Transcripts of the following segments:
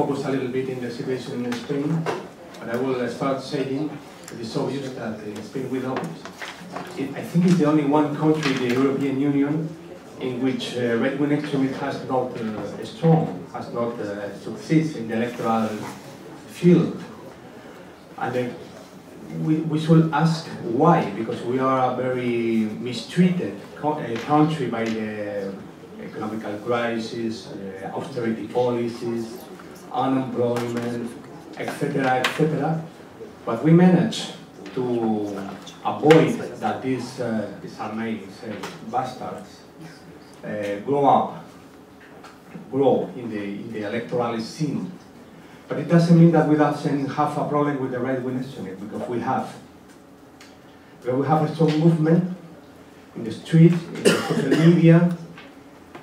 focus a little bit in the situation in Spain, but I will start saying it is obvious that in Spain we don't. I think it's the only one country in the European Union in which right-wing extremism has not succeeded in the electoral field. And we should ask why, because we are a very mistreated country by the economical crisis, austerity policies, unemployment, etc., etc. But we managed to avoid that these armies, bastards, grow in the electoral scene. But it doesn't mean that we doesn't have a problem with the right-wing extremism, because we have. We have a strong movement in the street, in the social media,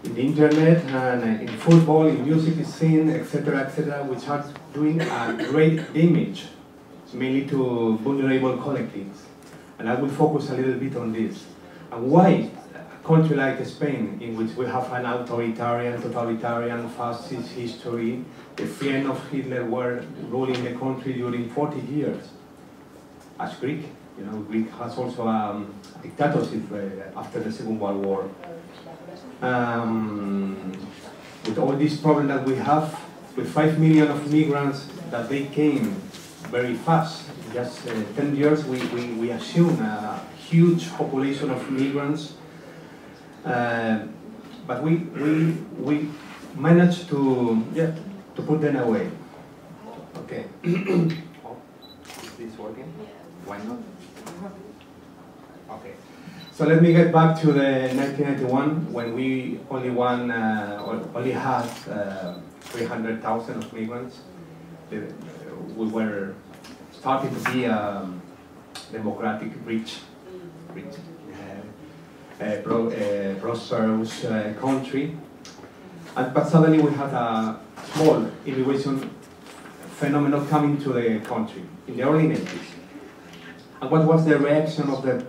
in the internet, and in football, in music scene, etc., which are doing a great damage, mainly to vulnerable collectives. And I will focus a little bit on this. And why a country like Spain, in which we have an authoritarian, totalitarian, fascist history, the friend of Hitler were ruling the country during 40 years. As Greek, you know, Greek has also a dictatorship after the Second World War. With all this problem that we have, with 5 million of migrants that they came very fast, just 10 years, we assume a huge population of migrants, but we managed to put them away. Okay. Oh, is this working? Why not? Okay. So let me get back to the 1991, when we only had 300,000 of migrants. We were starting to be a democratic, rich, prosperous country. But suddenly we had a small immigration phenomenon coming to the country in the early 90s. And what was the reaction of the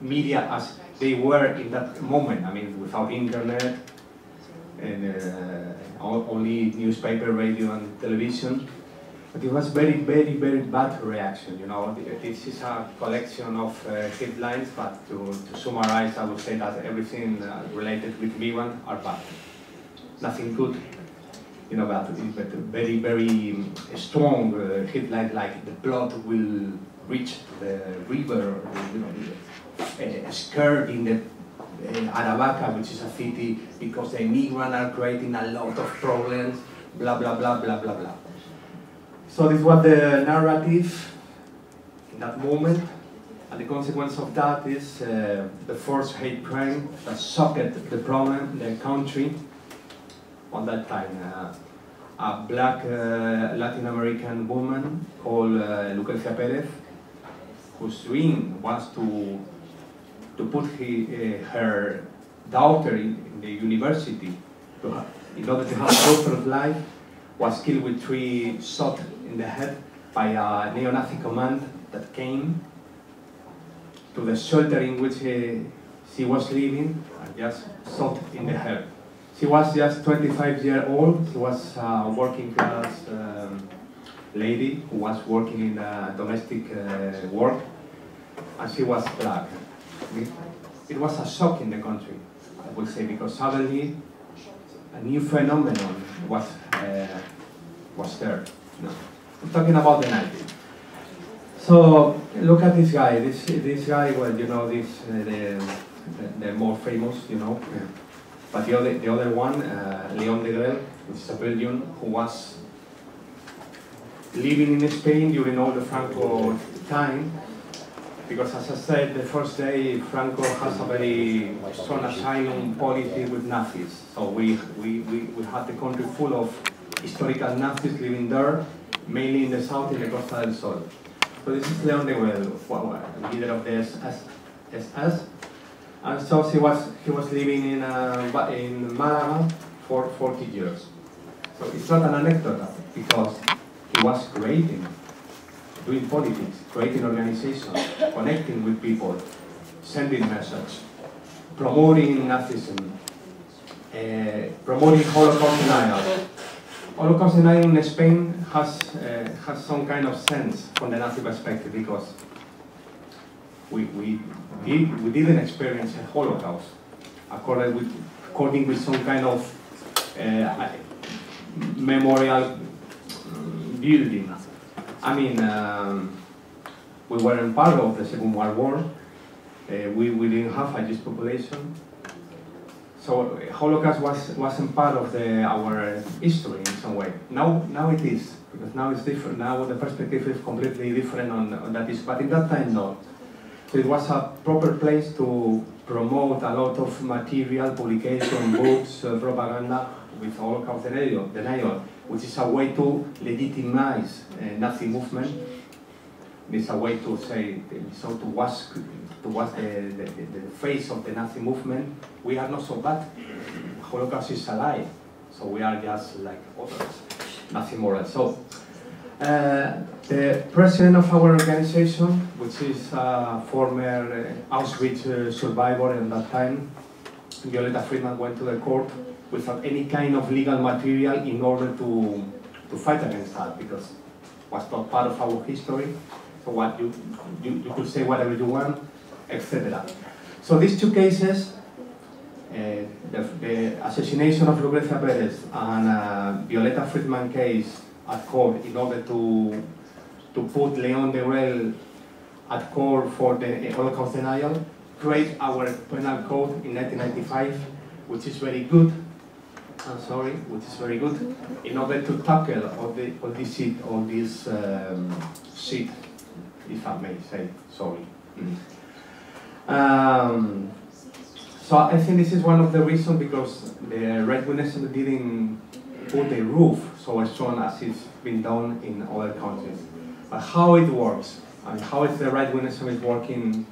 media as they were in that moment? I mean, without internet, and only newspaper, radio, and television. But it was very, very, very bad reaction. You know, this is a collection of headlines, but to summarize, I would say that everything related with migrants are bad. Nothing good, you know, but very, very strong headline like the blood will reach the river, you know, scared in the Aravaca, which is a city, because the migrants are creating a lot of problems, blah, blah, blah, blah, blah, blah. So this was the narrative in that moment, and the consequence of that is the first hate crime that shocked the problem, the country. On that time, a black Latin American woman called Lucrecia Perez, whose dream was to put her daughter in the university in order to have a perfect life, was killed with 3 shots in the head by a neo-Nazi command that came to the shelter in which she was living and just shot in the head. She was just 25 years old. She was a working class lady who was working in domestic work, and she was black. It was a shock in the country, I would say, because suddenly a new phenomenon was there. No. I'm talking about the 90s. So look at this guy. This guy, well, you know, the more famous, you know. But the other one, Leon de Grel, which is a Belgian who was living in Spain during all the Franco time, because as I said, the first day Franco has a very strong asylum policy with Nazis. So we had the country full of historical Nazis living there, mainly in the south, in the Costa del Sol. So this is Leon de Grel, leader of the SS. And so he was living in Malaga for 40 years. So it's not an anecdote, because he was doing politics, creating organizations, connecting with people, sending messages, promoting Nazism, promoting Holocaust denial. Holocaust denial in Spain has some kind of sense from the Nazi perspective, because we didn't experience a Holocaust according with some kind of memorial building. I mean, we weren't part of the Second World War. We didn't have a Jewish population. So Holocaust wasn't part of our history in some way. Now it is, because now it's different. Now the perspective is completely different on that issue, but in that time not. So it was a proper place to promote a lot of material, publication, books, propaganda with Holocaust denial, which is a way to legitimize Nazi movement. It's a way to say, so to wash the face of the Nazi movement. We are not so bad. Holocaust is a lie. So we are just like others, nothing more. So the president of our organization, which is a former Auschwitz survivor at that time, Violeta Friedman, went to the court without any kind of legal material in order to fight against that, because it was not part of our history. So what you could say whatever you want, etc. So these two cases, the assassination of Lucrecia Perez and Violeta Friedman case at court in order to put Leon Degrelle at court for the Holocaust denial, create our penal code in 1995, which is very good. Which is very good, in order to tackle all this shit, if I may say, sorry. So I think this is one of the reasons, because the right wingers didn't put the roof so strong as it's been done in other countries. But how it works, and how is the right wingers working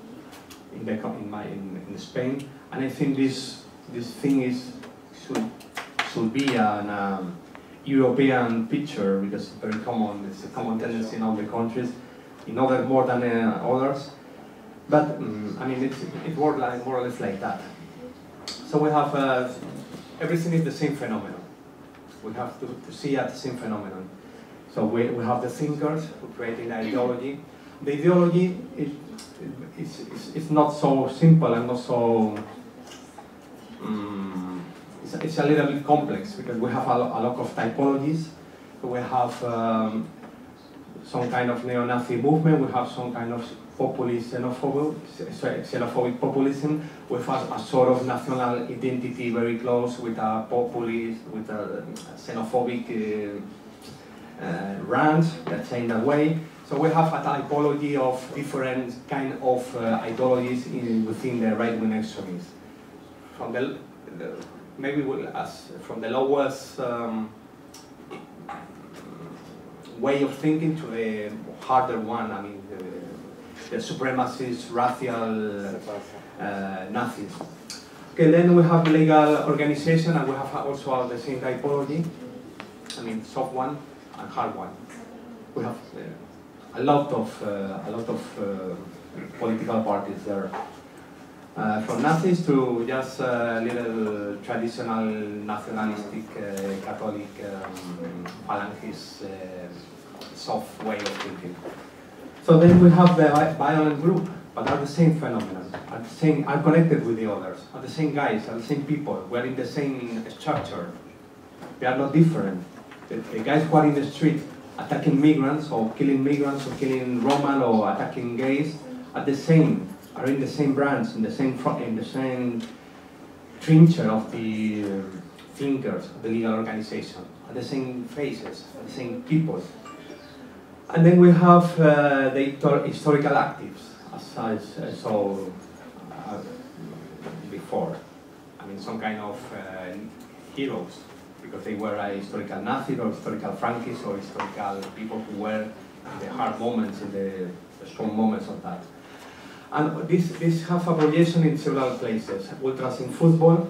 in Spain, and I think this thing should be an European picture, because it's very common. It's a common tendency in all the countries, in other more than others. But I mean, it works like, more or less like that. So we have everything is the same phenomenon. We have to see at the same phenomenon. So we have the thinkers who create an ideology. The ideology it's not so simple and not so. It's a little bit complex, because we have a lot of typologies. We have some kind of neo-Nazi movement. We have some kind of populist xenophobic populism. We have a sort of national identity very close with a populist, with a xenophobic rant, let's say in that way. So we have a typology of different kind of ideologies within the right-wing extremism. From maybe from the lowest way of thinking to the harder one. I mean, the supremacist, racial Nazis. Okay, then we have legal organization, and we have also the same typology. I mean, soft one and hard one. We have a lot of political parties there. From Nazis to just little traditional nationalistic Catholic Falangist soft way of thinking. So then we have the violent group, but are the same phenomenon, are connected with the others, are the same guys, are the same people. We are in the same structure. We are not different. The guys who are in the street attacking migrants or killing Roman or attacking gays are the same. Are in the same branch, in the same trincher of the thinkers of the legal organization, are the same faces, are the same people. And then we have the historical actives, as I saw before. I mean, some kind of heroes, because they were historical Nazis or historical Frankists or historical people who were in the hard moments, in the strong moments of that. And this have a projection in several places. Ultras in football,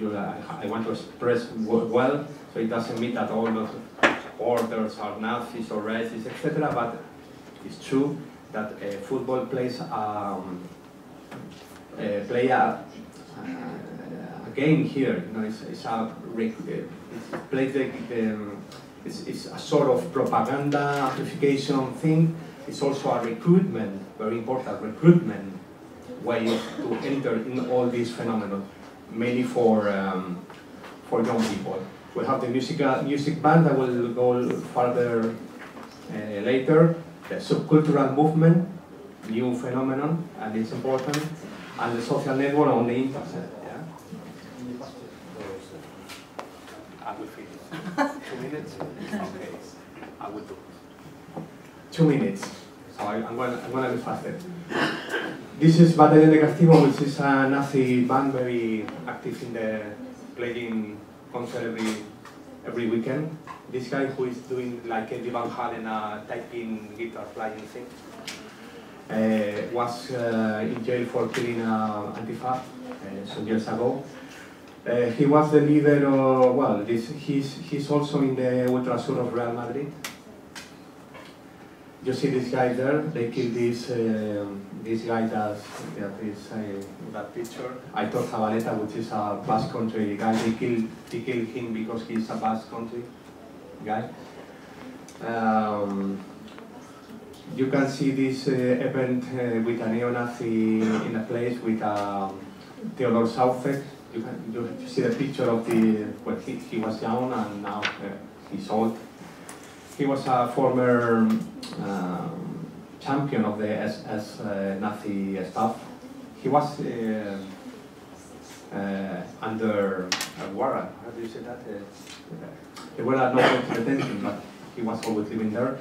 I want to express well, so it doesn't mean that all the supporters are Nazis or racists, etc. But it's true that football plays play a game here. You know, it's a sort of propaganda amplification thing. It's also a recruitment, very important recruitment way to enter in all these phenomena, mainly for young people. We have the music band that will go further later. The subcultural movement, new phenomenon, and it's important, and the social network on the internet. Yeah. I will finish. 2 minutes. Okay, I will do. 2 minutes. So I'm gonna be faster. This is Batallón de Castigo, which is a Nazi band very active in the playing concert every weekend. This guy who is doing like Eddie Van Halen, typing guitar playing thing, was in jail for killing Antifa some years ago. He was the leader of, well, he's also in the Ultrasur of Real Madrid. You see this guy there, they killed this guy that is that picture. Aitor Zabaleta, which is a Basque Country guy, they killed him because he's a Basque Country guy. You can see this event with a neo-Nazi in a place with Theodor Southek. You see the picture of when he was young and now he's old. He was a former champion of the SS Nazi stuff. He was under a warrant. How do you say that? They were not detention, but he was always living there.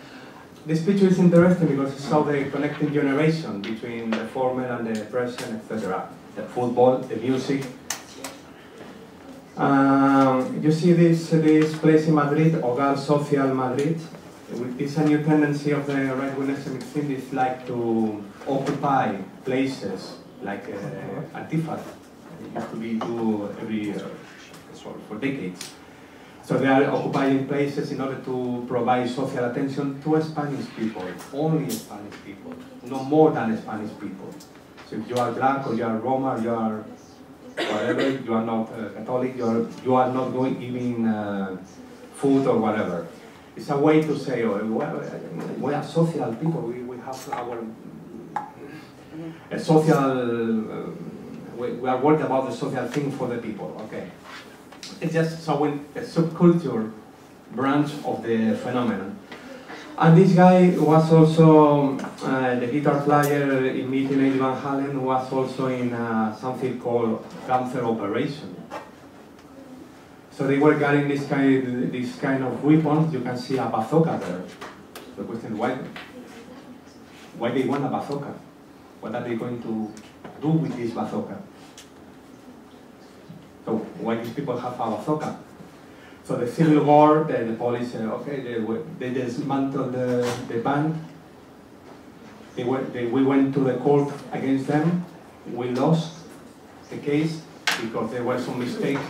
This picture is interesting because it shows the connecting generation between the former and the present, etc. The football, the music. You see this place in Madrid, Hogar Social Madrid. It's a new tendency of the right-wing extremist thing. It's like to occupy places like Antifa. It used to be do every year for decades. So they are occupying places in order to provide social attention to Spanish people, only Spanish people, no more than Spanish people. So if you are black or you are Roma, you are whatever, you are not Catholic, you are not going giving food or whatever. It's a way to say, oh, we are social people, we have our social, we are worried about the social thing for the people, okay. It's just showing a subculture branch of the phenomenon. And this guy was also the guitar player in meeting Eddie Van Halen, was also in something called Cancer Operation. So they were carrying this kind of weapons. You can see a bazooka there. The question, why they want a bazooka? What are they going to do with this bazooka? So why these people have a bazooka? So the civil war, the police, okay, they dismantled the band. We went to the court against them. We lost the case because there were some mistakes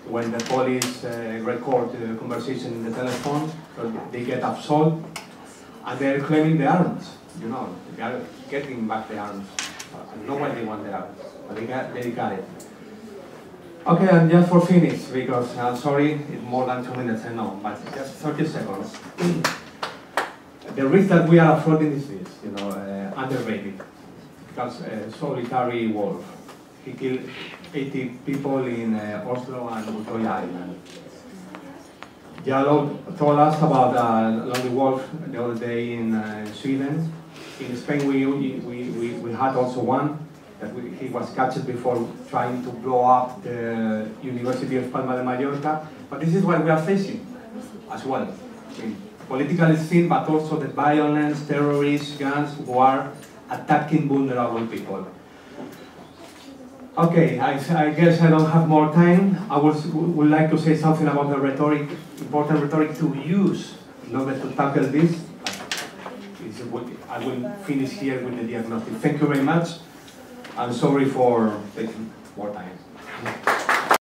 when the police record the conversation in the telephone. So they get absolved, and they're claiming the arms. You know, they are getting back the arms. I don't know why they want the arms, but they got it. Okay, and just for finish, because I'm sorry, it's more than 2 minutes, I know, but just 30 seconds. The risk that we are affording is this, you know, underrated. Because solitary wolf. He killed 80 people in Oslo and Utoya Island. Jallo told us about a lonely wolf the other day in Sweden. In Spain, we had also one. That he was captured before trying to blow up the University of Palma de Mallorca. But this is what we are facing as well. I mean, political scene, but also the violence, terrorists, guns who are attacking vulnerable people. Okay, I guess I don't have more time. I would like to say something about the rhetoric, important rhetoric to use in order to tackle this. I will finish here with the diagnostic. Thank you very much. I'm sorry for taking more time.